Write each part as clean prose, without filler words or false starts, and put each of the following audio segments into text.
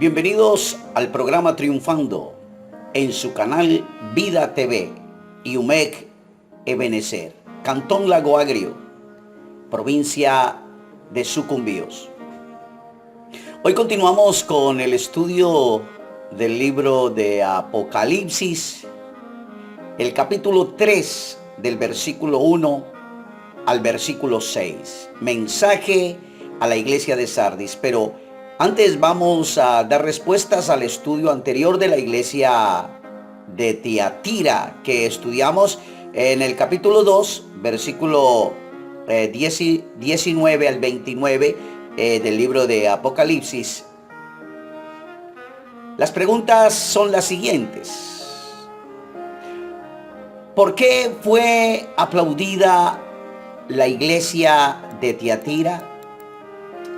Bienvenidos al programa Triunfando en su canal Vida TV y UMEC Ebenecer, Cantón Lago Agrio, provincia de Sucumbíos. Hoy continuamos con el estudio del libro de Apocalipsis, el capítulo 3 del versículo 1 al versículo 6. Mensaje a la iglesia de Sardis. Pero antes vamos a dar respuestas al estudio anterior de la iglesia de Tiatira que estudiamos en el capítulo 2, versículo 19 al 29 del libro de Apocalipsis. Las preguntas son las siguientes. ¿Por qué fue aplaudida la iglesia de Tiatira?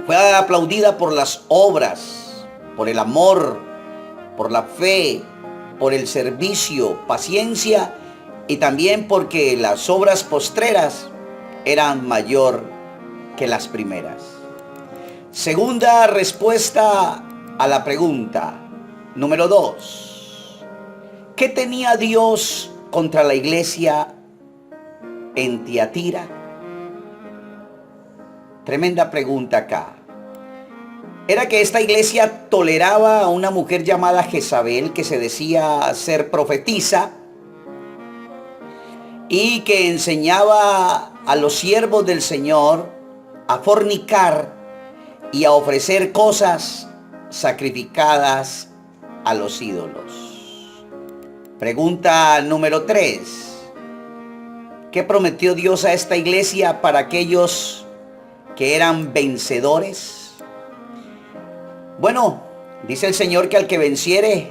Fue aplaudida por las obras, por el amor, por la fe, por el servicio, paciencia y también porque las obras postreras eran mayor que las primeras. Segunda respuesta a la pregunta número 2. ¿Qué tenía Dios contra la iglesia en Tiatira? Tremenda pregunta acá. Era que esta iglesia toleraba a una mujer llamada Jezabel, que se decía ser profetisa y que enseñaba a los siervos del Señor a fornicar y a ofrecer cosas sacrificadas a los ídolos. Pregunta número 3. ¿Qué prometió Dios a esta iglesia para aquellos que eran vencedores? Bueno, dice el Señor que al que venciere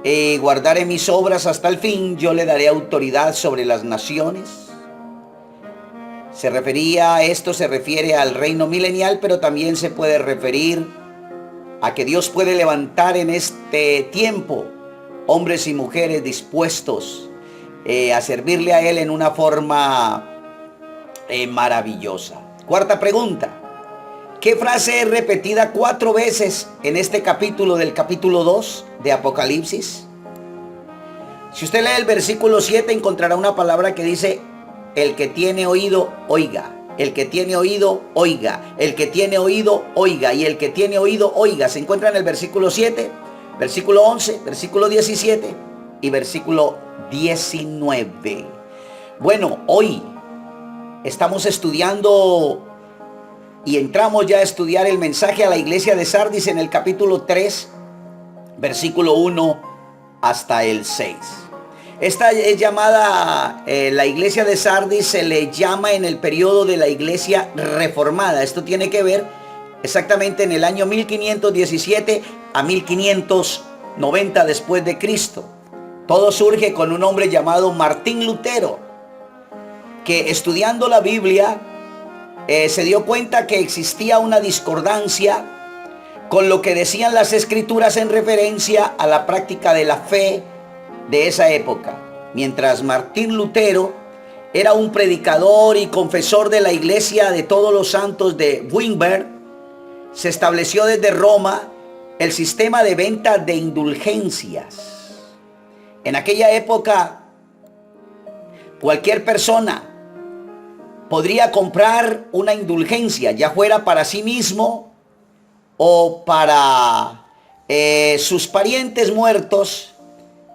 y guardare mis obras hasta el fin, yo le daré autoridad sobre las naciones. Se refiere al reino milenial, pero también se puede referir a que Dios puede levantar en este tiempo hombres y mujeres dispuestos a servirle a Él en una forma maravillosa. Cuarta pregunta. ¿Qué frase es repetida 4 veces en este capítulo del capítulo 2 de Apocalipsis? Si usted lee el versículo 7 encontrará una palabra que dice: el que tiene oído, oiga. El que tiene oído, oiga. El que tiene oído, oiga. Y el que tiene oído, oiga. Se encuentra en el versículo 7, versículo 11, versículo 17 y versículo 19. Bueno, hoy estamos estudiando y entramos ya a estudiar el mensaje a la iglesia de Sardis en el capítulo 3, versículo 1 hasta el 6. Esta es llamada, la iglesia de Sardis se le llama en el periodo de la iglesia reformada. Esto tiene que ver exactamente en el año 1517 a 1590 después de Cristo. Todo surge con un hombre llamado Martín Lutero, que estudiando la Biblia se dio cuenta que existía una discordancia con lo que decían las escrituras en referencia a la práctica de la fe de esa época. Mientras Martín Lutero era un predicador y confesor de la iglesia de todos los santos de Wittenberg, se estableció desde Roma el sistema de venta de indulgencias. En aquella época, cualquier persona podría comprar una indulgencia, ya fuera para sí mismo o para sus parientes muertos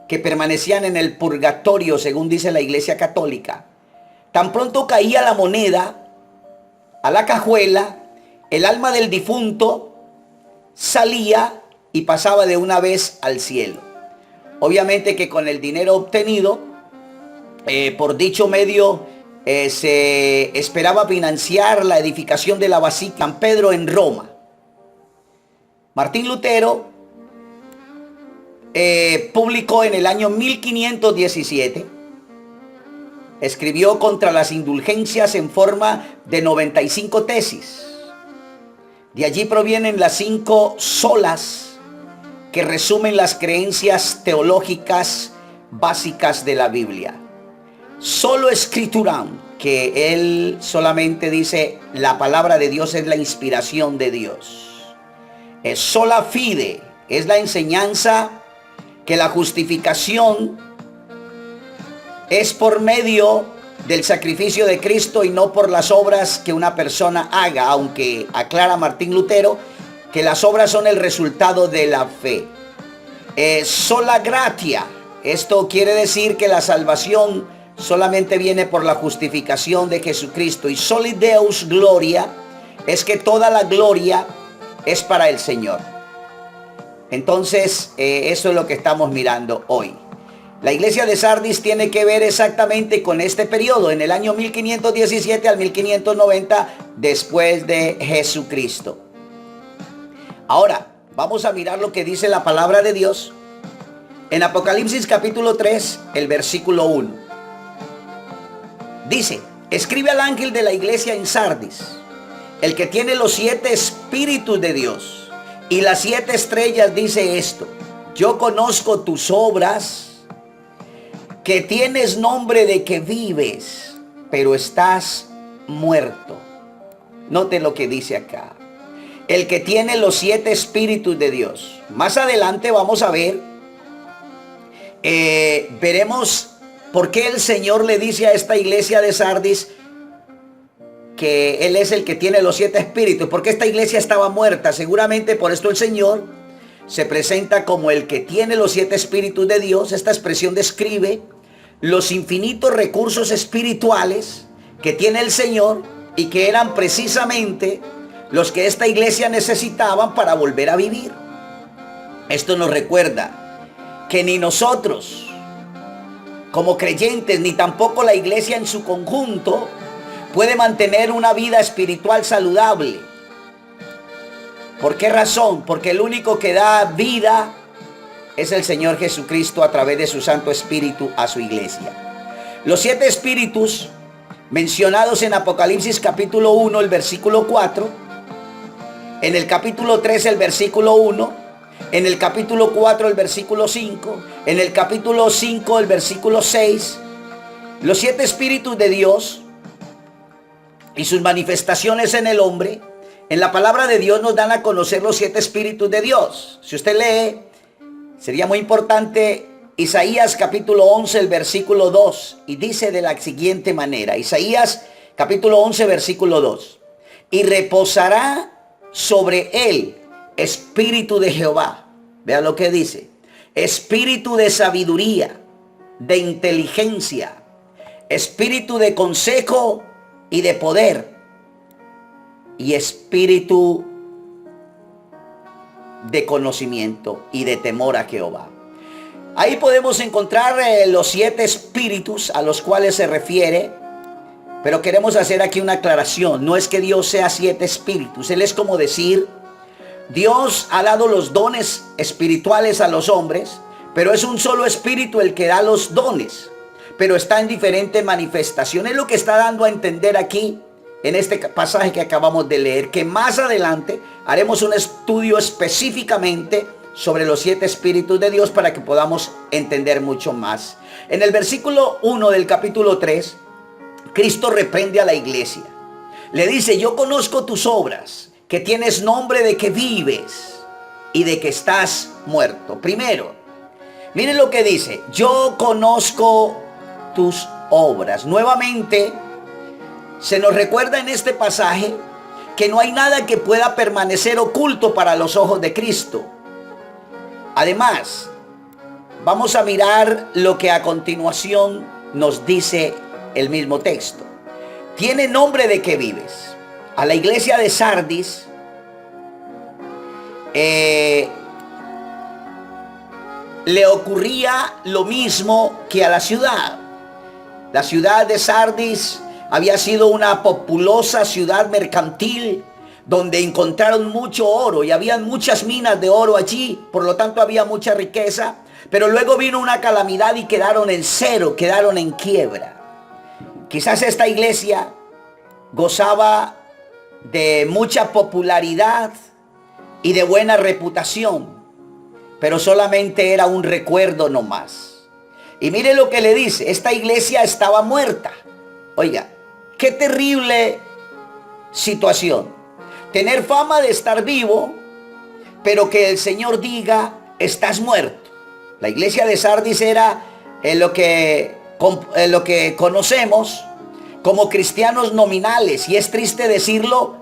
que permanecían en el purgatorio, según dice la Iglesia Católica. Tan pronto caía la moneda a la cajuela, el alma del difunto salía y pasaba de una vez al cielo. Obviamente que con el dinero obtenido por dicho medio se esperaba financiar la edificación de la Basílica San Pedro en Roma. Martín Lutero publicó en el año 1517, escribió contra las indulgencias en forma de 95 tesis. De allí provienen las 5 solas que resumen las creencias teológicas básicas de la Biblia. Solo escrituram, que él solamente dice la palabra de Dios es la inspiración de Dios. Es sola fide, es la enseñanza que la justificación es por medio del sacrificio de Cristo y no por las obras que una persona haga, aunque aclara Martín Lutero que las obras son el resultado de la fe. Sola gratia, esto quiere decir que la salvación solamente viene por la justificación de Jesucristo, y soli Deus gloria es que toda la gloria es para el Señor. Entonces, eso es lo que estamos mirando hoy. La iglesia de Sardis tiene que ver exactamente con este periodo, en el año 1517 al 1590 después de Jesucristo. Ahora, vamos a mirar lo que dice la palabra de Dios en Apocalipsis capítulo 3, el versículo 1. Dice: escribe al ángel de la iglesia en Sardis, el que tiene los 7 espíritus de Dios y las 7 estrellas, dice esto: yo conozco tus obras, que tienes nombre de que vives, pero estás muerto. Note lo que dice acá: el que tiene los 7 espíritus de Dios. Más adelante vamos a ver, veremos por qué el Señor le dice a esta iglesia de Sardis que Él es el que tiene los 7 espíritus, porque esta iglesia estaba muerta. Seguramente por esto el Señor se presenta como el que tiene los 7 espíritus de Dios. Esta expresión describe los infinitos recursos espirituales que tiene el Señor y que eran precisamente los que esta iglesia necesitaban para volver a vivir. Esto nos recuerda que ni nosotros como creyentes, ni tampoco la iglesia en su conjunto, puede mantener una vida espiritual saludable. ¿Por qué razón? Porque el único que da vida es el Señor Jesucristo a través de su Santo Espíritu a su iglesia. Los 7 espíritus mencionados en Apocalipsis capítulo 1, el versículo 4, en el capítulo 3, el versículo 1, en el capítulo 4, el versículo 5, en el capítulo 5, el versículo 6, los 7 espíritus de Dios y sus manifestaciones en el hombre, en la palabra de Dios nos dan a conocer los 7 espíritus de Dios. Si usted lee, sería muy importante Isaías capítulo 11, el versículo 2, y dice de la siguiente manera: Isaías capítulo 11, versículo 2: y reposará sobre él espíritu de Jehová. Vea lo que dice: espíritu de sabiduría, de inteligencia, espíritu de consejo y de poder, y espíritu de conocimiento y de temor a Jehová. Ahí podemos encontrar los 7 espíritus a los cuales se refiere, pero queremos hacer aquí una aclaración. No es que Dios sea 7 espíritus. Él es como decir, Dios ha dado los dones espirituales a los hombres, pero es un solo espíritu el que da los dones, pero está en diferentes manifestaciones. Es lo que está dando a entender aquí en este pasaje que acabamos de leer, que más adelante haremos un estudio específicamente sobre los 7 espíritus de Dios para que podamos entender mucho más. En el versículo 1 del capítulo 3, Cristo reprende a la iglesia. Le dice: yo conozco tus obras, que tienes nombre de que vives y de que estás muerto. Primero, miren lo que dice: yo conozco tus obras. Nuevamente se nos recuerda en este pasaje que no hay nada que pueda permanecer oculto para los ojos de Cristo. Además, vamos a mirar lo que a continuación nos dice el mismo texto. Tiene nombre de que vives. A la iglesia de Sardis le ocurría lo mismo que a la ciudad. La ciudad de Sardis había sido una populosa ciudad mercantil donde encontraron mucho oro y habían muchas minas de oro allí, por lo tanto había mucha riqueza, pero luego vino una calamidad y quedaron en cero, quedaron en quiebra. Quizás esta iglesia gozaba de mucha popularidad y de buena reputación, pero solamente era un recuerdo nomás. Y mire lo que le dice: esta iglesia estaba muerta. Oiga, qué terrible situación. Tener fama de estar vivo, pero que el Señor diga, estás muerto. La iglesia de Sardis era lo que conocemos como cristianos nominales, y es triste decirlo,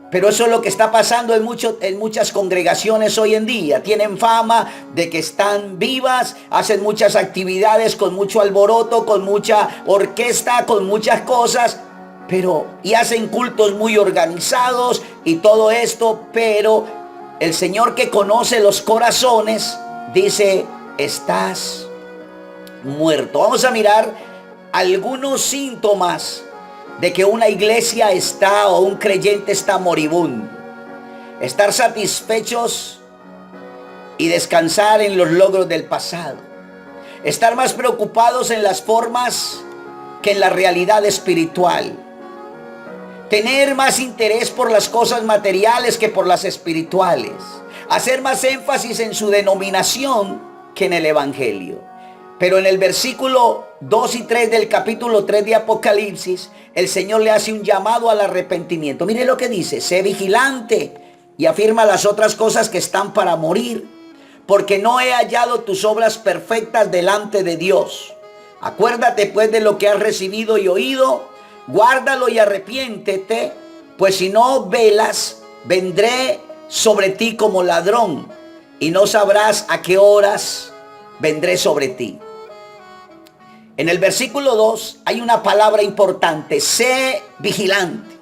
pero eso es lo que está pasando en muchas congregaciones hoy en día. Tienen fama de que están vivas, hacen muchas actividades con mucho alboroto, con mucha orquesta, con muchas cosas, y hacen cultos muy organizados y todo esto, pero el Señor, que conoce los corazones, dice, estás muerto. Vamos a mirar algunos síntomas de que una iglesia está, o un creyente está moribundo. Estar satisfechos y descansar en los logros del pasado. Estar más preocupados en las formas que en la realidad espiritual. Tener más interés por las cosas materiales que por las espirituales. Hacer más énfasis en su denominación que en el evangelio. Pero en el versículo 2 y 3 del capítulo 3 de Apocalipsis, el Señor le hace un llamado al arrepentimiento. Mire lo que dice: sé vigilante y afirma las otras cosas que están para morir, porque no he hallado tus obras perfectas delante de Dios. Acuérdate pues de lo que has recibido y oído, guárdalo y arrepiéntete, pues si no velas, vendré sobre ti como ladrón, y no sabrás a qué horas vendré sobre ti. En el versículo 2 hay una palabra importante: sé vigilante.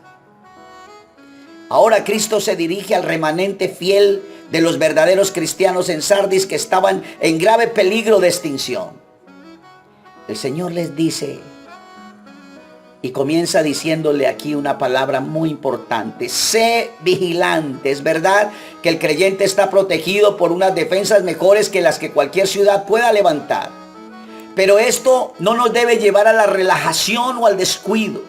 Ahora Cristo se dirige al remanente fiel de los verdaderos cristianos en Sardis, que estaban en grave peligro de extinción. El Señor les dice, y comienza diciéndole aquí una palabra muy importante: sé vigilante. Es verdad que el creyente está protegido por unas defensas mejores que las que cualquier ciudad pueda levantar, pero esto no nos debe llevar a la relajación o al descuido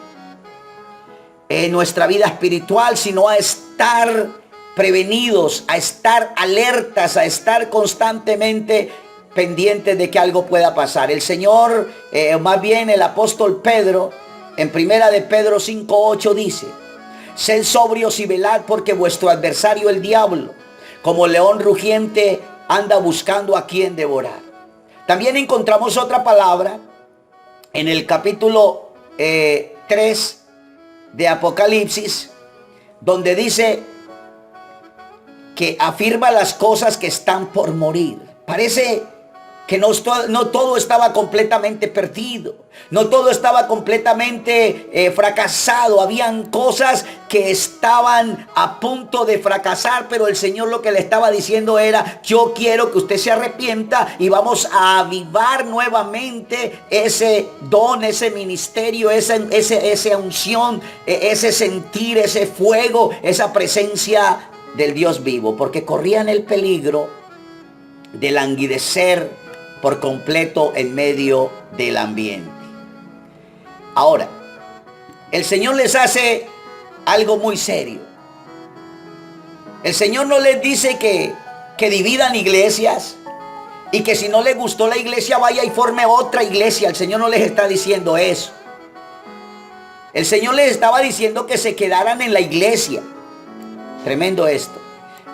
en nuestra vida espiritual, sino a estar prevenidos, a estar alertas, a estar constantemente pendientes de que algo pueda pasar. El Señor, más bien el apóstol Pedro, en primera de Pedro 5:8 dice: sed sobrios y velad, porque vuestro adversario el diablo, como león rugiente, anda buscando a quien devorar. También encontramos otra palabra en el capítulo 3 de Apocalipsis, donde dice que afirma las cosas que están por morir. Parece que no todo estaba completamente perdido, no todo estaba completamente fracasado. Habían cosas que estaban a punto de fracasar, pero el Señor lo que le estaba diciendo era: yo quiero que usted se arrepienta y vamos a avivar nuevamente ese don, ese ministerio, esa unción, ese sentir, ese fuego, esa presencia del Dios vivo, porque corrían el peligro de languidecer por completo en medio del ambiente. Ahora, el Señor les hace algo muy serio. El Señor no les dice que dividan iglesias y que si no les gustó la iglesia vaya y forme otra iglesia. El Señor no les está diciendo eso. El Señor les estaba diciendo que se quedaran en la iglesia. Tremendo esto.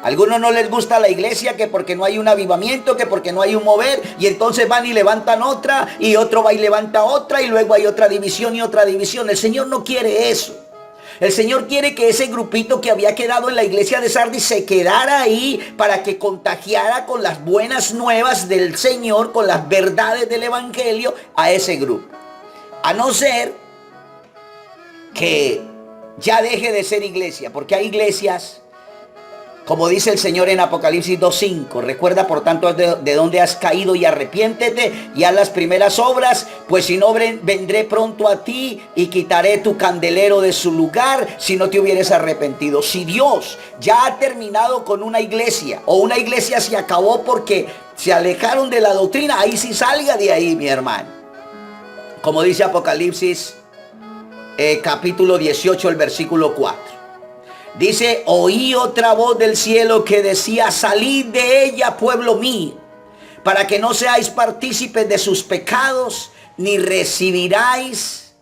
A algunos no les gusta la iglesia, que porque no hay un avivamiento, que porque no hay un mover, y entonces van y levantan otra, y otro va y levanta otra, y luego hay otra división y otra división. El Señor no quiere eso. El Señor quiere que ese grupito que había quedado en la iglesia de Sardis se quedara ahí para que contagiara con las buenas nuevas del Señor, con las verdades del evangelio a ese grupo. A no ser que ya deje de ser iglesia, porque hay iglesias, como dice el Señor en Apocalipsis 2:5, recuerda por tanto de dónde has caído y arrepiéntete y haz las primeras obras, pues si no vendré pronto a ti y quitaré tu candelero de su lugar si no te hubieres arrepentido. Si Dios ya ha terminado con una iglesia, o una iglesia se acabó porque se alejaron de la doctrina, ahí sí salga de ahí, mi hermano. Como dice Apocalipsis capítulo 18, el versículo 4. Dice: oí otra voz del cielo que decía: salid de ella, pueblo mío, para que no seáis partícipes de sus pecados, ni recibáis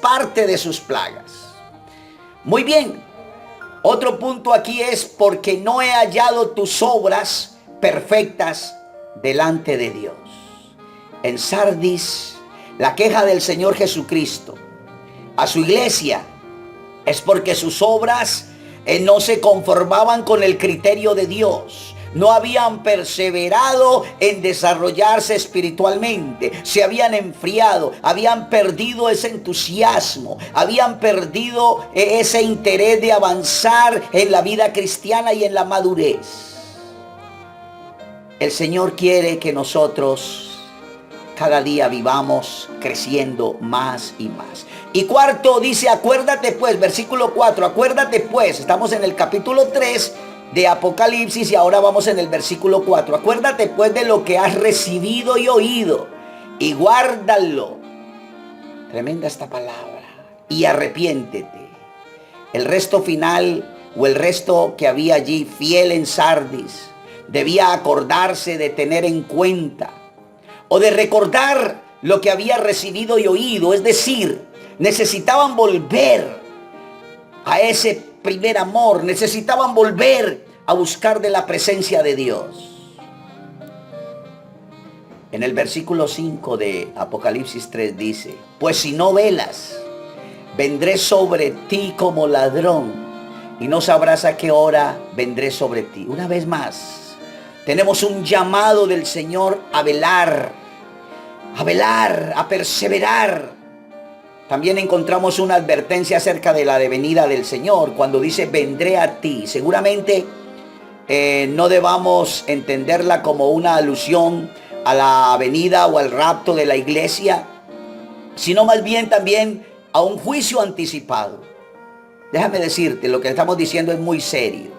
parte de sus plagas. Muy bien, Otro punto aquí es porque no he hallado tus obras perfectas delante de Dios. En Sardis, la queja del Señor Jesucristo a su iglesia es porque sus obras no se conformaban con el criterio de Dios. No habían perseverado en desarrollarse espiritualmente, se habían enfriado, habían perdido ese entusiasmo, habían perdido ese interés de avanzar en la vida cristiana y en la madurez. El Señor quiere que nosotros cada día vivamos creciendo más y más. Y cuarto dice, acuérdate pues, versículo 4, acuérdate pues, estamos en el capítulo 3 de Apocalipsis y ahora vamos en el versículo 4. Acuérdate pues de lo que has recibido y oído y guárdalo. Tremenda esta palabra. Y arrepiéntete. El resto final o el resto que había allí fiel en Sardis debía acordarse de tener en cuenta o de recordar lo que había recibido y oído. Es decir, necesitaban volver a ese primer amor, necesitaban volver a buscar de la presencia de Dios. En el versículo 5 de Apocalipsis 3 dice, pues si no velas, vendré sobre ti como ladrón y no sabrás a qué hora vendré sobre ti. Una vez más, tenemos un llamado del Señor a velar, a perseverar. También encontramos una advertencia acerca de la venida del Señor cuando dice vendré a ti. Seguramente no debamos entenderla como una alusión a la venida o al rapto de la iglesia, sino más bien también a un juicio anticipado. Déjame decirte, lo que estamos diciendo es muy serio.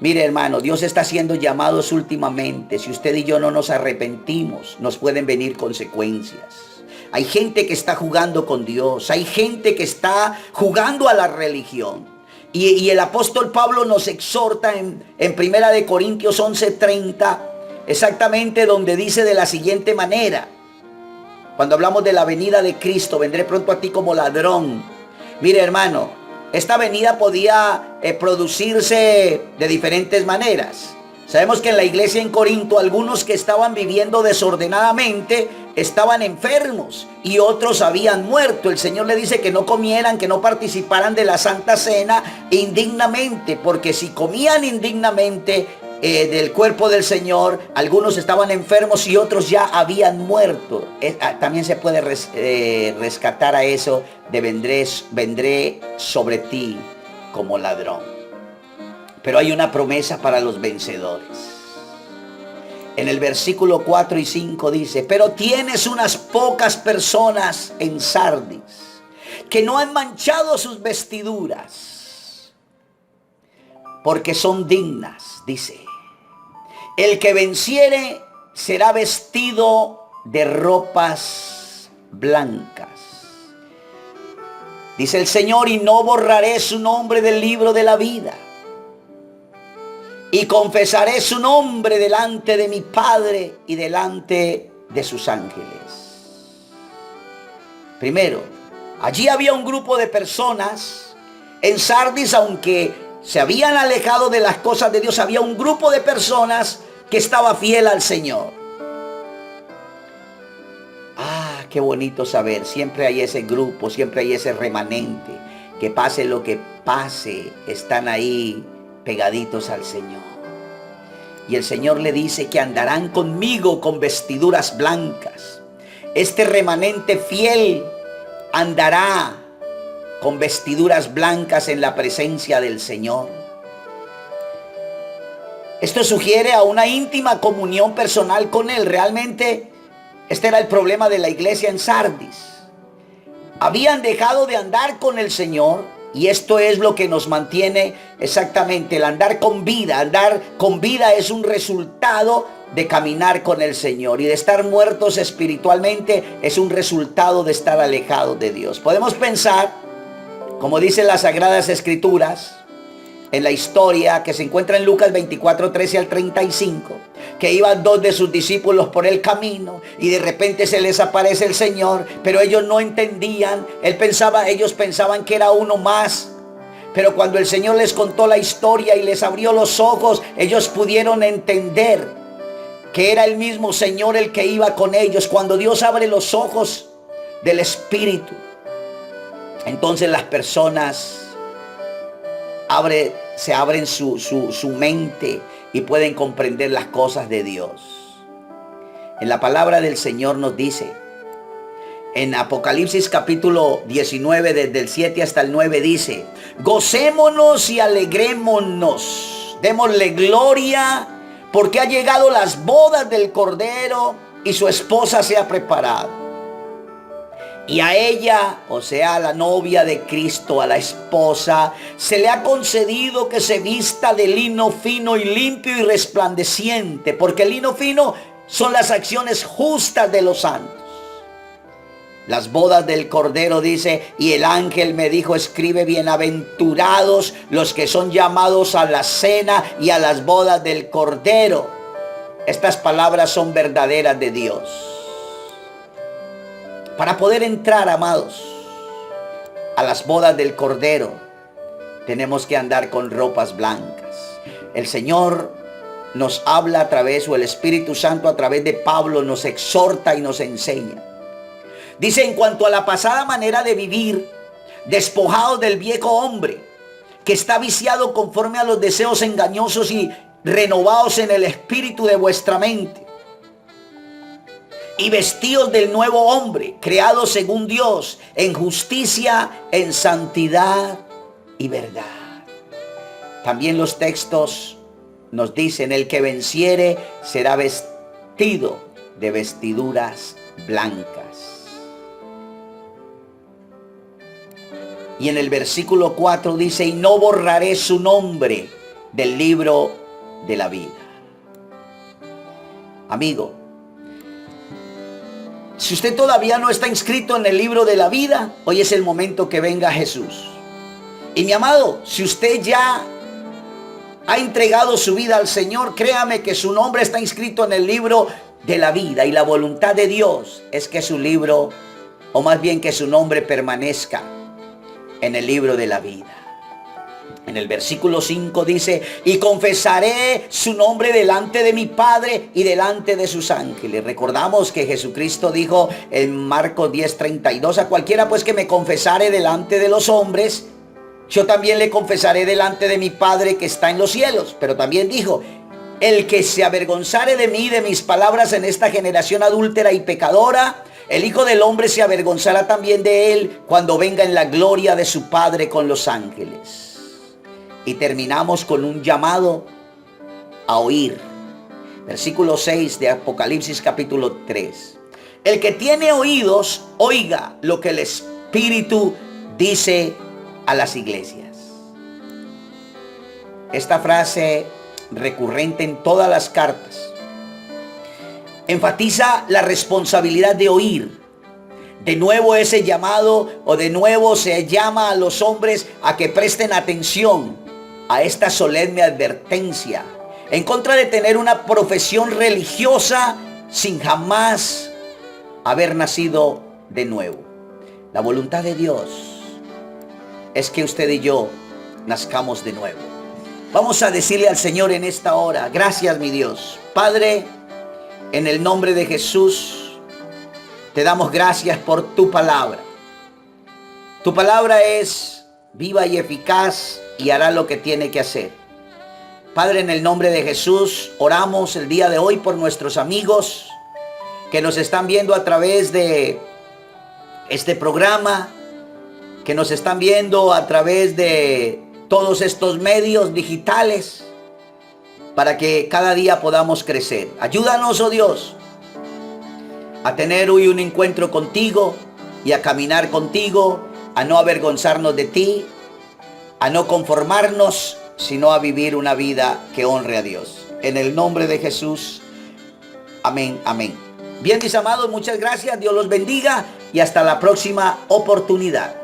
Mire, hermano, Dios está haciendo llamados últimamente. Si usted y yo no nos arrepentimos, nos pueden venir consecuencias. Hay gente que está jugando con Dios. Hay gente que está jugando a la religión. Y el apóstol Pablo nos exhorta en 1 de Corintios 11:30, exactamente donde dice de la siguiente manera. Cuando hablamos de la venida de Cristo, vendré pronto a ti como ladrón. Mire, hermano, esta venida podía producirse de diferentes maneras. Sabemos que en la iglesia en Corinto, algunos que estaban viviendo desordenadamente estaban enfermos y otros habían muerto. El Señor le dice que no comieran, que no participaran de la Santa Cena indignamente, porque si comían indignamente del cuerpo del Señor, algunos estaban enfermos y otros ya habían muerto. También se puede rescatar a eso de vendré sobre ti como ladrón. Pero hay una promesa para los vencedores. En el versículo 4 y 5 dice, pero tienes unas pocas personas en Sardis que no han manchado sus vestiduras, porque son dignas, dice. El que venciere será vestido de ropas blancas. Dice el Señor, y no borraré su nombre del libro de la vida. Y confesaré su nombre delante de mi Padre y delante de sus ángeles. Primero, allí había un grupo de personas en Sardis, aunque se habían alejado de las cosas de Dios, había un grupo de personas que estaba fiel al Señor. Ah, qué bonito saber, siempre hay ese grupo, siempre hay ese remanente, que pase lo que pase, están ahí pegaditos al Señor. Y el Señor le dice que andarán conmigo con vestiduras blancas. Este remanente fiel andará con vestiduras blancas en la presencia del Señor. Esto sugiere a una íntima comunión personal con Él. Realmente este era el problema de la iglesia en Sardis. Habían dejado de andar con el Señor. Y esto es lo que nos mantiene exactamente, el andar con vida. Andar con vida es un resultado de caminar con el Señor. Y de estar muertos espiritualmente es un resultado de estar alejados de Dios. Podemos pensar, como dicen las Sagradas Escrituras, en la historia que se encuentra en Lucas 24, 13 al 35, que iban dos de sus discípulos por el camino y de repente se les aparece el Señor, pero ellos no entendían. Ellos pensaban que era uno más Pero cuando el Señor les contó la historia y les abrió los ojos, ellos pudieron entender que era el mismo Señor el que iba con ellos. Cuando Dios abre los ojos del Espíritu, entonces las personas se abren su mente y pueden comprender las cosas de Dios. En la palabra del Señor nos dice, en Apocalipsis capítulo 19, desde el 7 hasta el 9, dice: gocémonos y alegrémonos, démosle gloria, porque ha llegado las bodas del Cordero y su esposa se ha preparado. Y a ella, o sea, a la novia de Cristo, a la esposa, se le ha concedido que se vista de lino fino y limpio y resplandeciente, porque el lino fino son las acciones justas de los santos. Las bodas del Cordero, dice, y el ángel me dijo: escribe, bienaventurados los que son llamados a la cena y a las bodas del Cordero. Estas palabras son verdaderas de Dios. Para poder entrar, amados, a las bodas del Cordero, tenemos que andar con ropas blancas. El Señor nos habla a través, o el Espíritu Santo a través de Pablo nos exhorta y nos enseña. Dice: en cuanto a la pasada manera de vivir, despojados del viejo hombre, que está viciado conforme a los deseos engañosos, y renovados en el espíritu de vuestra mente, y vestidos del nuevo hombre, creado según Dios, en justicia, en santidad y verdad. También los textos nos dicen: el que venciere será vestido de vestiduras blancas. Y en el versículo 4 dice: y no borraré su nombre del libro de la vida. Amigo, si usted todavía no está inscrito en el libro de la vida, hoy es el momento que venga Jesús. Y mi amado, si usted ya ha entregado su vida al Señor, créame que su nombre está inscrito en el libro de la vida. Y la voluntad de Dios es que su libro, o más bien que su nombre, permanezca en el libro de la vida. En el versículo 5 dice: y confesaré su nombre delante de mi Padre y delante de sus ángeles. Recordamos que Jesucristo dijo en Marcos 10:32: a cualquiera pues que me confesare delante de los hombres, yo también le confesaré delante de mi Padre que está en los cielos. Pero también dijo: el que se avergonzare de mí y de mis palabras en esta generación adúltera y pecadora, el Hijo del Hombre se avergonzará también de él cuando venga en la gloria de su Padre con los ángeles. Y terminamos con un llamado a oír. Versículo 6 de Apocalipsis capítulo 3. El que tiene oídos, oiga lo que el Espíritu dice a las iglesias. Esta frase, recurrente en todas las cartas, enfatiza la responsabilidad de oír. De nuevo ese llamado, o de nuevo se llama a los hombres a que presten atención a esta solemne advertencia en contra de tener una profesión religiosa sin jamás haber nacido de nuevo. La voluntad de Dios es que usted y yo nazcamos de nuevo. Vamos a decirle al Señor en esta hora: gracias, mi Dios. Padre, en el nombre de Jesús, te damos gracias por tu palabra. Tu palabra es viva y eficaz y hará lo que tiene que hacer. Padre, en el nombre de Jesús, oramos el día de hoy por nuestros amigos que nos están viendo a través de este programa, que nos están viendo a través de todos estos medios digitales, para que cada día podamos crecer. Ayúdanos, oh Dios, a tener hoy un encuentro contigo y a caminar contigo, a no avergonzarnos de ti, a no conformarnos, sino a vivir una vida que honre a Dios. En el nombre de Jesús, amén, amén. Bien, mis amados, muchas gracias, Dios los bendiga y hasta la próxima oportunidad.